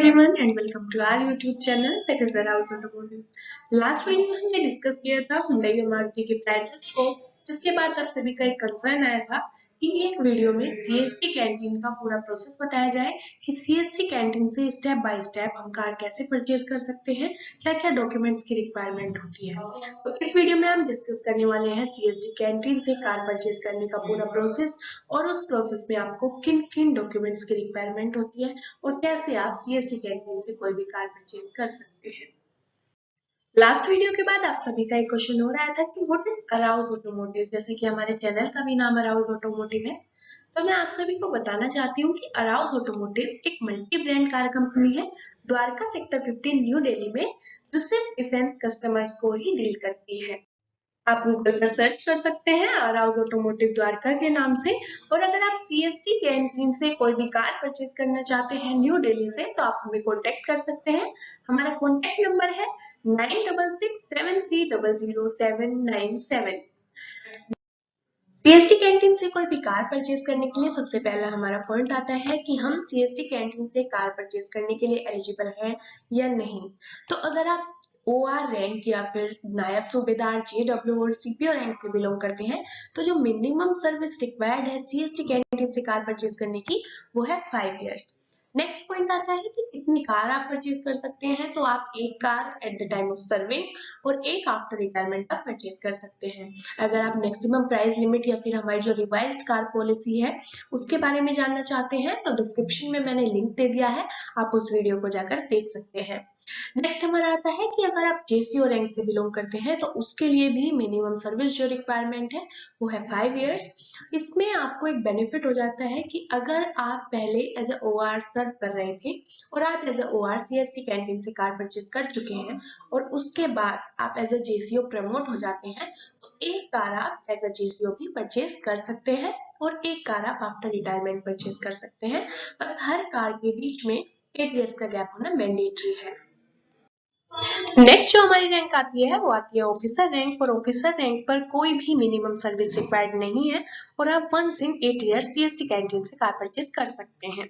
everyone and welcome to our YouTube channel that is Arouse Automotive। Last video में हमने discuss किया था Hyundai और मारुति के प्राइसेस को, जिसके बाद आप सभी का एक कंसर्न आया था कि एक वीडियो में CST कैंटीन का पूरा प्रोसेस बताया जाए कि CST कैंटीन से स्टेप बाय स्टेप हम कार कैसे परचेज कर सकते हैं, क्या क्या डॉक्यूमेंट्स की रिक्वायरमेंट होती है। तो इस वीडियो में हम डिस्कस करने वाले हैं CST कैंटीन से कार परचेज करने का पूरा प्रोसेस और उस प्रोसेस में आपको किन किन डॉक्यूमेंट्स की रिक्वायरमेंट होती है और कैसे आप CST कैंटीन से कोई भी कार परचेज कर सकते हैं। लास्ट वीडियो के बाद आप सभी का एक क्वेश्चन हो रहा था कि व्हाट इज अराउज ऑटोमोटिव, जैसे कि हमारे चैनल का भी नाम अराउज ऑटोमोटिव है। तो मैं आप सभी को बताना चाहती हूँ कि अराउज ऑटोमोटिव एक मल्टी ब्रांड कार कंपनी है द्वारका सेक्टर 15 न्यू दिल्ली में, जो सिर्फ डिफेंस कस्टमर्स को ही डील करती है। आप गूगल पर सर्च कर सकते हैं अराउज ऑटोमोटिव द्वारका के नाम से। और अगर आप CST कैंटीन से कोई भी कार परचेज करना चाहते हैं न्यू दिल्ली से, तो आप हमें कॉन्टेक्ट कर सकते हैं। हमारा कॉन्टेक्ट नंबर है 9667300797। CST कैंटीन से कोई भी कार परचेज करने के लिए सबसे पहला हमारा पॉइंट आता है कि हम CST कैंटीन से कार परचेज करने के लिए एलिजिबल हैं या नहीं। तो अगर आप OR रैंक या फिर नायब सूबेदार JW और CPO रैंक से बिलोंग करते हैं, तो जो मिनिमम सर्विस रिक्वायर्ड है CST कैंटीन से कार परचेज करने की, वो है 5 इयर्स। नेक्स्ट पॉइंट आता है कि कितनी कार आप परचेज कर सकते हैं। तो आप एक car at the time of serving और एक आफ्टर रिटायरमेंट आप परचेज कर सकते हैं। अगर आप मैक्सिमम प्राइस लिमिट या फिर हमारी जो रिवाइज्ड कार पॉलिसी है उसके बारे में जानना चाहते हैं, तो डिस्क्रिप्शन में मैंने लिंक दे दिया है, आप उस वीडियो को जाकर देख सकते हैं। नेक्स्ट हमारा आता है कि अगर आप JCO रैंक से बिलोंग करते हैं, तो उसके लिए भी मिनिमम सर्विस जो रिक्वायरमेंट है वो है 5 इयर्स। इसमें आपको एक बेनिफिट हो जाता है कि अगर आप पहले एज अ OR सर्व कर रहे थे और आप as a OR CST canteen से कार परचेज कर चुके हैं और उसके बाद आप एज अ JCO प्रमोट हो जाते हैं, तो एक कार आप एज अ JCO भी परचेज कर सकते हैं और एक कार आप आफ्टर रिटायरमेंट परचेज कर सकते हैं। बस हर कार के बीच में 8 इयर्स का गैप होना मैंडेटरी है। नेक्स्ट जो हमारी रैंक आती है वो आती है ऑफिसर रैंक। और ऑफिसर रैंक पर कोई भी मिनिमम सर्विस रिक्वायर्ड नहीं है और आप once in 8 years CST canteen से कार परचेज कर सकते हैं।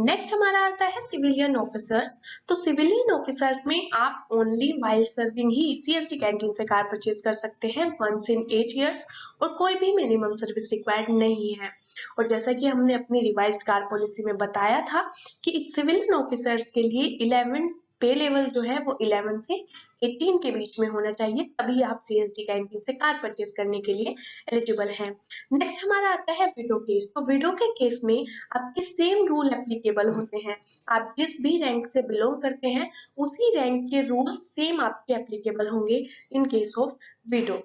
नेक्स्ट हमारा आता है सिविलियन ऑफिसर्स। तो सिविलियन ऑफिसर्स में आप ओनली वाइल सर्विंग ही CST कैंटीन से कार परचेज कर सकते हैं वंस इन 8 इयर्स और कोई भी मिनिमम सर्विस रिक्वायर्ड नहीं है। और जैसा कि हमने अपनी रिवाइज्ड कार पॉलिसी में बताया था कि सिविलियन ऑफिसर्स के लिए 11 पे लेवल जो है वो 11 से 18 के बीच में होना चाहिए, तभी आप CST कैंटीन से कार परचेज करने के लिए एलिजिबल हैं। नेक्स्ट हमारा आता है विडो केस। तो विडो के केस में आपके सेम रूल एप्लीकेबल होते हैं। आप जिस भी रैंक से बिलोंग करते हैं उसी रैंक के रूल सेम आपके एप्लीकेबल होंगे in case of window.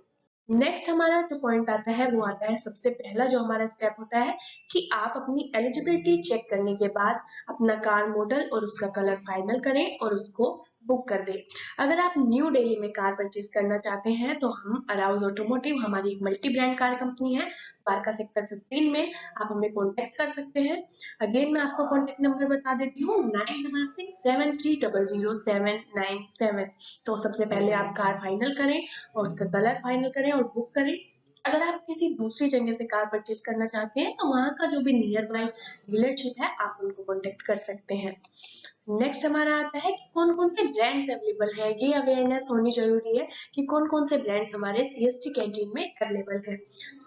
Next हमारा जो पॉइंट आता है वो आता है, सबसे पहला जो हमारा स्टेप होता है कि आप अपनी एलिजिबिलिटी चेक करने के बाद अपना कार मॉडल और उसका कलर फाइनल करें और उसको बुक कर दें। अगर आप न्यू दिल्ली में कार परचेज करना चाहते हैं, तो हम अराउज ऑटोमोटिव, हमारी एक मल्टी ब्रांड कार कंपनी है द्वारका सेक्टर 15 में, आप हमें कॉन्टेक्ट कर सकते हैं। अगेन मैं आपको कॉन्टेक्ट नंबर बता देती हूँ 9667300797। तो सबसे पहले आप कार फाइनल करें और उसका कलर फाइनल करें और बुक करें। अगर आप किसी दूसरी जगह से कार परचेज करना चाहते हैं, तो वहां का जो भी नियर बाय डीलरशिप है आप उनको कॉन्टेक्ट कर सकते हैं। नेक्स्ट हमारा आता है कि कौन कौन से ब्रांड्स अवेलेबल है। ये अवेयरनेस होनी जरूरी है कि कौन कौन से ब्रांड्स हमारे CST कैंटीन में अवेलेबल है।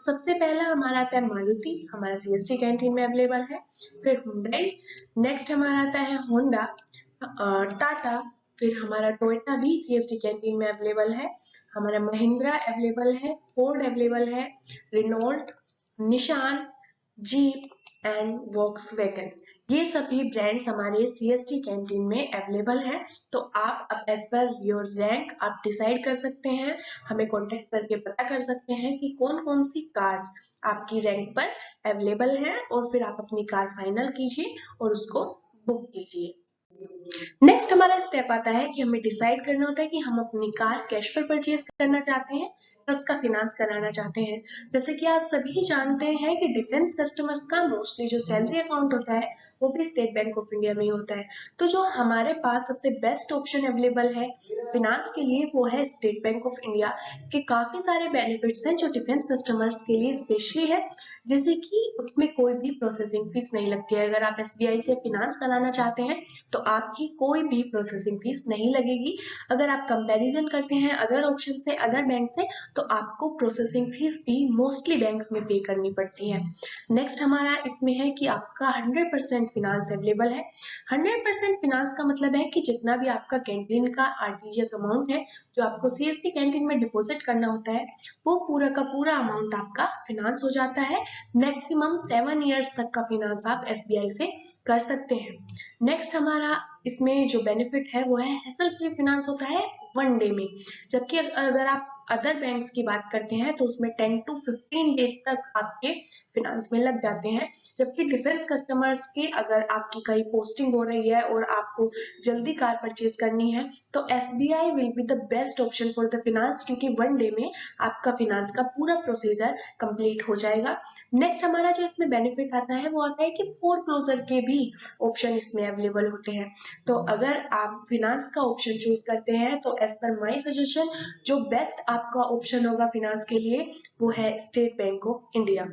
सबसे पहला हमारा आता है मारुति, हमारा CST कैंटीन में अवेलेबल है। फिर हुंडई, नेक्स्ट हमारा आता है होंडा, टाटा, फिर हमारा टोयोटा भी CST कैंटीन में अवेलेबल है। हमारा महिंद्रा अवेलेबल है, फोर्ड अवेलेबल है, रेनॉल्ट, निशान, जीप एंड वॉक्सवैगन, ये सभी ब्रांड्स हमारे CST कैंटीन में अवेलेबल है। तो आप अब एज पर योर रैंक आप डिसाइड कर सकते हैं, हमें कॉन्टेक्ट करके पता कर सकते हैं कि कौन कौन सी कार्स आपकी रैंक पर अवेलेबल है और फिर आप अपनी कार फाइनल कीजिए और उसको बुक कीजिए। नेक्स्ट हमारा स्टेप आता है कि हमें डिसाइड करना होता है कि हम अपनी कार कैश पर परचेज करना चाहते हैं या उसका फिनांस कराना चाहते हैं। जैसे कि आप सभी जानते हैं कि डिफेंस कस्टमर्स का मोस्टली जो सैलरी अकाउंट होता है वो भी स्टेट बैंक ऑफ इंडिया में ही होता है। तो जो हमारे पास सबसे बेस्ट ऑप्शन अवेलेबल है फिनांस के लिए वो है स्टेट बैंक ऑफ इंडिया। इसके काफी सारे बेनिफिट्स हैं जो डिफेंस कस्टमर्स के लिए स्पेशली है, जैसे कि उसमें कोई भी प्रोसेसिंग फीस नहीं लगती है। अगर आप एसबीआई से फिनांस कराना चाहते हैं तो आपकी कोई भी प्रोसेसिंग फीस नहीं लगेगी। अगर आप कंपैरिजन करते हैं अदर ऑप्शन से, अदर बैंक से, तो आपको प्रोसेसिंग फीस भी मोस्टली बैंक्स में पे करनी पड़ती है। नेक्स्ट हमारा इसमें है कि आपका 100% फिनांस अवेलेबल है। 100% फिनांस का मतलब है कि जितना भी आपका कैंटीन का आरटीजीएस अमाउंट है जो आपको सीएससी कैंटीन में डिपॉजिट करना होता है, वो पूरा का पूरा अमाउंट आपका फिनांस हो जाता है। मैक्सिमम 7 इयर्स तक का फिनांस आप एसबीआई से कर सकते हैं। नेक्स्ट हमारा इसमें जो बेनिफिट है वो है हैसल फ्री फिनांस होता है 1 डे में, जबकि अगर आप अदर बैंक्स की बात करते हैं तो उसमें 10 to 15 डेज तक आपके फिनांस में लग जाते हैं। जबकि डिफेंस कस्टमर्स के अगर आपकी कहीं पोस्टिंग हो रही है और आपको जल्दी कार परचेज करनी है तो SBI will be the best option for the finance, क्योंकि 1 डे में आपका फिनांस का पूरा प्रोसीजर कंप्लीट हो जाएगा। नेक्स्ट हमारा जो इसमें बेनिफिट आता है वो आता है कि फोरक्लोजर के भी ऑप्शन इसमें अवेलेबल होते हैं। तो अगर आप फिनांस का ऑप्शन चूज करते हैं तो एज पर माई सजेशन जो बेस्ट आपका ऑप्शन होगा फिनांस के लिए वो है state bank of India.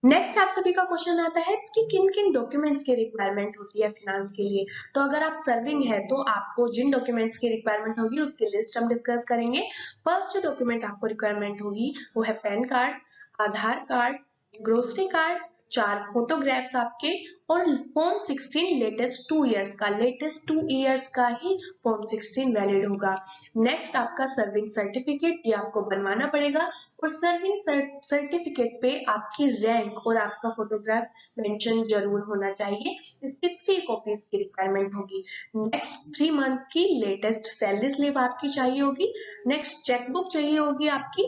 Next आप सभी का क्वेश्चन आता है कि किन किन डॉक्यूमेंट्स की रिक्वायरमेंट होती है फिनांस के लिए। तो अगर आप सर्विंग है तो आपको जिन डॉक्यूमेंट्स की रिक्वायरमेंट होगी उसकी लिस्ट हम डिस्कस करेंगे। फर्स्ट जो डॉक्यूमेंट आपको रिक्वायरमेंट होगी वो है पैन कार्ड, आधार कार्ड, ग्रोसरी कार्ड, 4 फोटोग्राफ्स आपके, और फॉर्म 16 लेटेस्ट 2 इयर्स का, लेटेस्ट 2 इयर्स का ही फॉर्म 16 वैलिड होगा। नेक्स्ट आपका सर्विंग सर्टिफिकेट, ये आपको बनवाना पड़ेगा, और सर्विंग सर्टिफिकेट पे आपकी रैंक और आपका फोटोग्राफ मेंशन जरूर होना चाहिए। इसकी 3 कॉपीज की रिक्वायरमेंट होगी। नेक्स्ट 3 मंथ की लेटेस्ट सैलरी स्लिप आपकी चाहिए होगी। नेक्स्ट चेकबुक चाहिए होगी आपकी,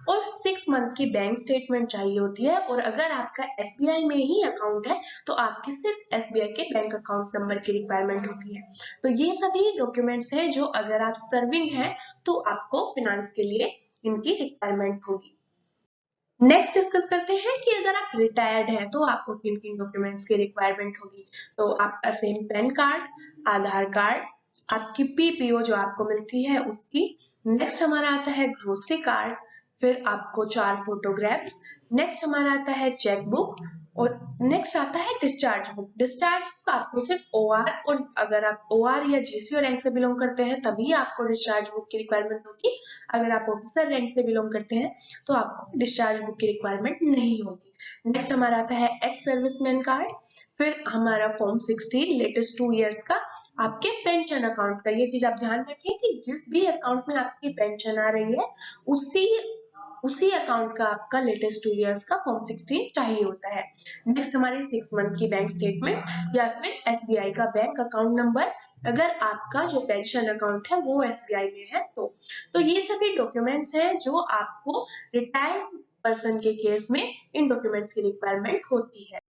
और 6 मंथ की बैंक स्टेटमेंट चाहिए होती है। और अगर आपका एसबीआई में ही अकाउंट है तो आपकी सिर्फ एसबीआई के बैंक अकाउंट नंबर की रिक्वायरमेंट होती है। तो ये सभी डॉक्यूमेंट्स हैं जो अगर आप सर्विंग हैं तो आपको फिनांस के लिए इनकी रिक्वायरमेंट होगी। नेक्स्ट डिस्कस करते हैं कि अगर आप रिटायर्ड हैं तो आपको किन किन डॉक्यूमेंट्स की रिक्वायरमेंट होगी। तो आपका सेम पैन कार्ड, आधार कार्ड, आपकी पीपीओ जो आपको मिलती है उसकी, नेक्स्ट हमारा आता है ग्रोसरी कार्ड, फिर आपको 4 फोटोग्राफ्स, नेक्स्ट हमारा आता है चेक बुक, और नेक्स्ट आता है डिस्चार्ज बुक। डिस्चार्ज बुक आपको सिर्फ ओआर, और अगर आप ओआर या जीसीओ रैंक से बिलोंग करते हैं तभी आपको डिस्चार्ज बुक की रिक्वायरमेंट होगी। अगर आप ऑफिसर रैंक से बिलोंग करते हैं तो आपको डिस्चार्ज बुक की रिक्वायरमेंट नहीं होगी। नेक्स्ट हमारा आता है एक्स सर्विसमैन कार्ड, फिर हमारा फॉर्म 16 लेटेस्ट 2 इयर्स का, आपके पेंशन अकाउंट का। ये चीज आप ध्यान रखें कि जिस भी अकाउंट में आपकी पेंशन आ रही है उसी अकाउंट का आपका लेटेस्ट 2 इयर्स का फॉर्म 16 चाहिए होता है। नेक्स्ट हमारी 6 मंथ की बैंक स्टेटमेंट या फिर एसबीआई का बैंक अकाउंट नंबर, अगर आपका जो पेंशन अकाउंट है वो एसबीआई में है तो ये सभी डॉक्यूमेंट्स हैं जो आपको रिटायर्ड पर्सन के केस में इन डॉक्यूमेंट्स की रिक्वायरमेंट होती है।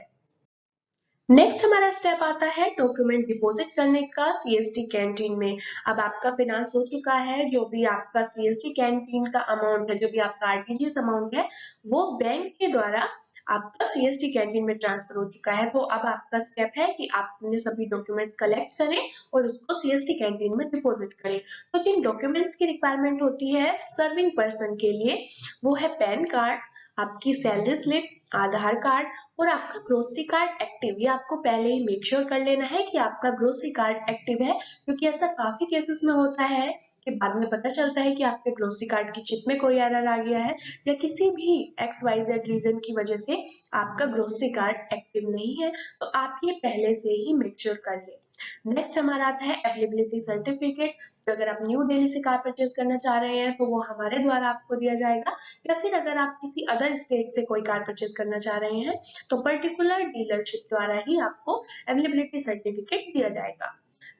नेक्स्ट हमारा स्टेप आता है डॉक्यूमेंट डिपॉजिट करने का सीएसटी कैंटीन में। अब आपका फिनांस हो चुका है, जो भी आपका सीएसटी कैंटीन का अमाउंट है, जो भी आपका आरटीजीएस अमाउंट है वो बैंक के द्वारा आपका सीएसटी कैंटीन में ट्रांसफर हो चुका है। तो अब आपका स्टेप है कि आप अपने सभी डॉक्यूमेंट्स कलेक्ट करें और उसको सीएसटी कैंटीन में डिपॉजिट करें। तो जिन डॉक्यूमेंट्स की रिक्वायरमेंट होती है सर्विंग पर्सन के लिए वो है पैन कार्ड, आपकी सैलरी स्लिप, आधार कार्ड, और आपका ग्रोसरी कार्ड एक्टिव। ये आपको पहले ही मेक श्योर कर लेना है कि आपका ग्रोसरी कार्ड एक्टिव है, क्योंकि ऐसा काफी केसेस में होता है कि बाद में पता चलता है कि आपके ग्रोसरी कार्ड की चिप में कोई एरर आ गया है या किसी भी XYZ रीजन की वजह से आपका ग्रोसरी कार्ड एक्टिव नहीं है। तो आप ये पहले से ही मेक श्योर कर लें। नेक्स्ट हमारा आता है अवेलेबिलिटी सर्टिफिकेट। तो अगर आप न्यू दिल्ली से कार परचेज करना चाह रहे हैं तो वो हमारे द्वारा आपको दिया जाएगा, या फिर अगर आप किसी अदर स्टेट से कोई कार परचेज करना चाह रहे हैं तो पर्टिकुलर डीलरशिप द्वारा ही आपको अवेलेबिलिटी सर्टिफिकेट दिया जाएगा।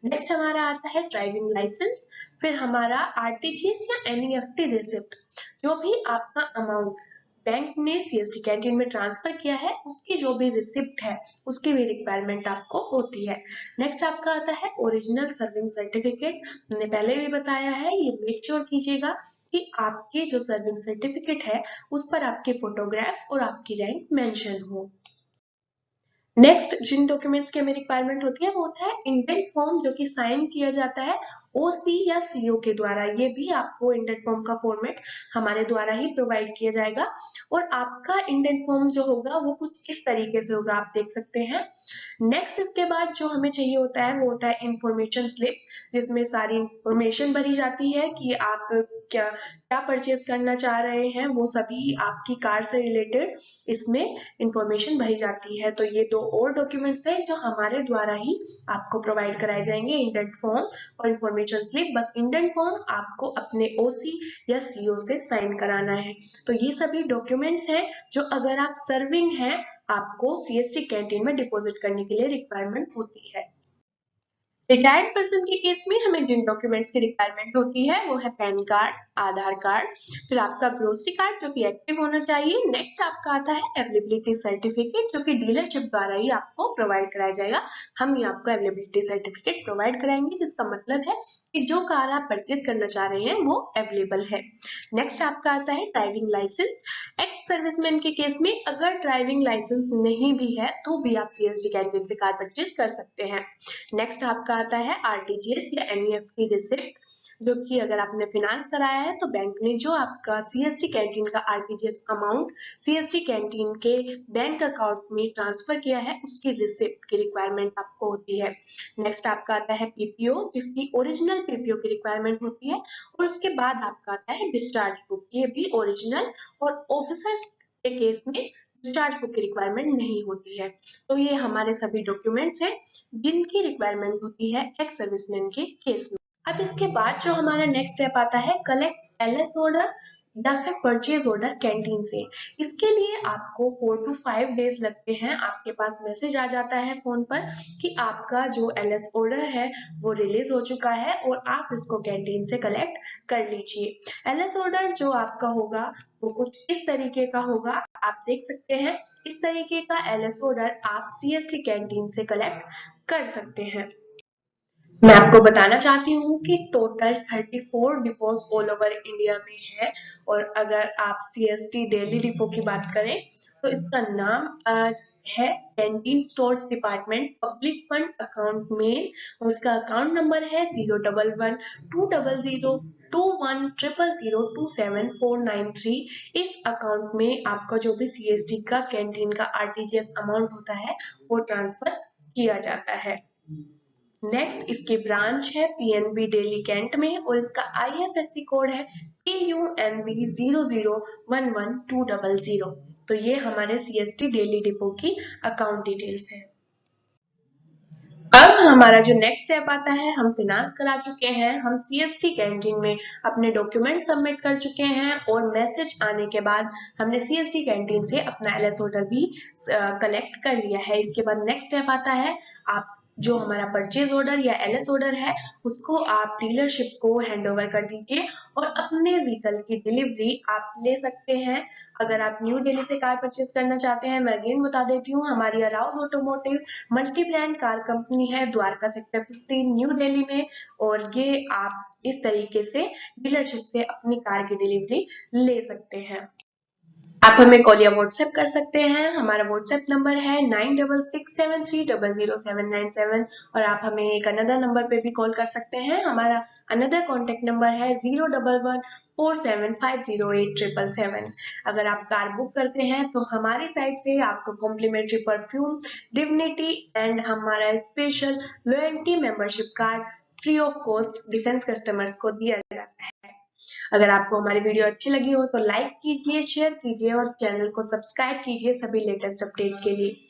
नेक्स्ट हमारा आता है ड्राइविंग लाइसेंस, फिर हमारा आरटीजीएस या एनईएफटी रिसिप्ट, जो भी आपका अमाउंट बैंक ने सीएसटी कैंटीन में ट्रांसफर किया है उसकी जो भी रिसिप्ट है उसकी भी रिक्वायरमेंट आपको होती है। नेक्स्ट आपका आता है ओरिजिनल सर्विंग सर्टिफिकेट। मैंने पहले भी बताया है, ये मेक श्योर कीजिएगा कि आपके जो सर्विंग सर्टिफिकेट है उस पर आपके फोटोग्राफ और आपकी रैंक मेंशन हो। नेक्स्ट जिन डॉक्यूमेंट्स की हमें रिक्वायरमेंट होती है वो होता है इंडेंट फॉर्म, जो कि साइन किया जाता है ओसी या सीओ के द्वारा। ये भी आपको इंडेंट फॉर्म का फॉर्मेट हमारे द्वारा ही प्रोवाइड किया जाएगा। और आपका इंडेंट फॉर्म जो होगा वो कुछ इस तरीके से होगा, आप देख सकते हैं। नेक्स्ट इसके बाद जो हमें चाहिए होता है वो होता है इंफॉर्मेशन स्लिप, जिसमें सारी इंफॉर्मेशन भरी जाती है कि आप क्या क्या परचेज करना चाह रहे हैं, वो सभी आपकी कार से रिलेटेड इसमें इंफॉर्मेशन भरी जाती है। तो ये दो और डॉक्यूमेंट्स हैं जो हमारे द्वारा ही आपको प्रोवाइड कराए जाएंगे, इंडेंट फॉर्म और इंफॉर्मेशन स्लिप। बस इंडेंट फॉर्म आपको अपने ओसी या सीओ से साइन कराना है। तो ये सभी डॉक्यूमेंट्स हैं जो अगर आप सर्विंग हैं आपको सीएसटी कैंटीन में डिपॉजिट करने के लिए रिक्वायरमेंट होती है। रिटायर्ड पर्सन के केस में हमें जिन डॉक्यूमेंट्स की रिक्वायरमेंट होती है वो है पैन कार्ड, आधार कार्ड, फिर आपका ग्रोसरी कार्ड जो कि एक्टिव होना चाहिए। नेक्स्ट आपका आता है अवेलेबिलिटी सर्टिफिकेट, जो कि डीलरशिप द्वारा ही आपको प्रोवाइड कराया जाएगा। हम ही आपको अवेलेबिलिटी सर्टिफिकेट प्रोवाइड कराएंगे, जिसका मतलब है कि जो कार आप परचेज करना चाह रहे हैं वो अवेलेबल है। नेक्स्ट आपका आता है ड्राइविंग लाइसेंस। एक्स सर्विसमैन के केस में अगर ड्राइविंग लाइसेंस नहीं भी है तो भी आप सीएसडी कैंटीन से कार परचेज कर सकते हैं। नेक्स्ट आपका आता है आरटीजीएस या एनईएफटी रिसिप्ट, जो कि अगर आपने फाइनेंस कराया है तो बैंक ने जो आपका सीएसटी कैंटीन का आरटीजीएस अमाउंट सीएसटी कैंटीन के बैंक अकाउंट में ट्रांसफर किया है उसकी रिसिप्ट की रिक्वायरमेंट आपको होती है। नेक्स्ट आपका आता है पीपीओ, जिसकी ओरिजिनल पीपीओ की रिक्वायरमेंट होती है। और उसके बाद आपका आता है डिस्चार्ज बुक, ये भी ओरिजिनल और ऑफिसर्स के केस में डिस्चार्ज बुक की रिक्वायरमेंट नहीं होती है। तो ये हमारे सभी डॉक्यूमेंट्स हैं जिनकी रिक्वायरमेंट होती है एक्स सर्विसमैन के केस में। अब इसके बाद जो हमारा नेक्स्ट स्टेप आता है कलेक्ट एलएस ऑर्डर या फिर परचेज ऑर्डर कैंटीन से। इसके लिए आपको 4 to 5 डेज लगते हैं। आपके पास मैसेज आ जाता है फोन पर कि आपका जो एलएस ऑर्डर है वो रिलीज हो चुका है और आप इसको कैंटीन से कलेक्ट कर लीजिए। एलएस ऑर्डर जो आपका होगा वो कुछ इस तरीके का होगा, आप देख सकते हैं। इस तरीके का एलएस ऑर्डर आप सीएससी कैंटीन से कलेक्ट कर सकते हैं। मैं आपको बताना चाहती हूँ कि total 34 depots all over India में है। और अगर आप सीएसटी दिल्ली डिपो की बात करें तो इसका नाम आज है canteen stores department public fund account में। और उसका अकाउंट नंबर है 011-200-2100027493। इस अकाउंट में आपका जो भी सीएसटी का कैंटीन का आरटीजीएस अमाउंट होता है वो ट्रांसफर किया जाता है। नेक्स्ट इसकी ब्रांच है पीएनबी दिल्ली कैंट में और इसका आईएफएससी कोड है PUNB 0011200। तो ये हमारे सीएसटी दिल्ली डिपो की अकाउंट डिटेल्स है। अब हमारा जो नेक्स्ट स्टेप आता है, हम फाइनेंस करा चुके हैं, हम सीएसटी कैंटीन में अपने डॉक्यूमेंट सबमिट कर चुके हैं और मैसेज आने के बाद हमने सीएसटी कैंटीन से अपना एलएस ऑर्डर भी कलेक्ट कर लिया है। इसके बाद नेक्स्ट स्टेप आता है, आप जो हमारा परचेज ऑर्डर या एलएस ऑर्डर है उसको आप डीलरशिप को हैंड ओवर कर दीजिए और अपने व्हीकल की डिलीवरी आप ले सकते हैं। अगर आप न्यू दिल्ली से कार परचेज करना चाहते हैं, मैं अगेन बता देती हूँ, हमारी arouse automotive multi brand car company है द्वारका सेक्टर 15 न्यू दिल्ली में। और ये आप इस तरीके से डीलरशिप से अपनी कार की डिलीवरी ले सकते हैं। आप हमें कॉल या व्हाट्सएप कर सकते हैं। हमारा व्हाट्सएप नंबर है 9667300797 और आप हमें एक अनदर नंबर पे भी कॉल कर सकते हैं। हमारा अनदर कॉन्टेक्ट नंबर है 01147508777। अगर आप कार बुक करते हैं तो हमारी साइड से आपको कॉम्प्लीमेंट्री परफ्यूम, डिविनिटी एंड हमारा special loyalty membership card free of cost defence customers को दिया जाता है। अगर आपको हमारी वीडियो अच्छी लगी हो तो लाइक कीजिए, शेयर कीजिए और चैनल को सब्सक्राइब कीजिए सभी लेटेस्ट अपडेट के लिए।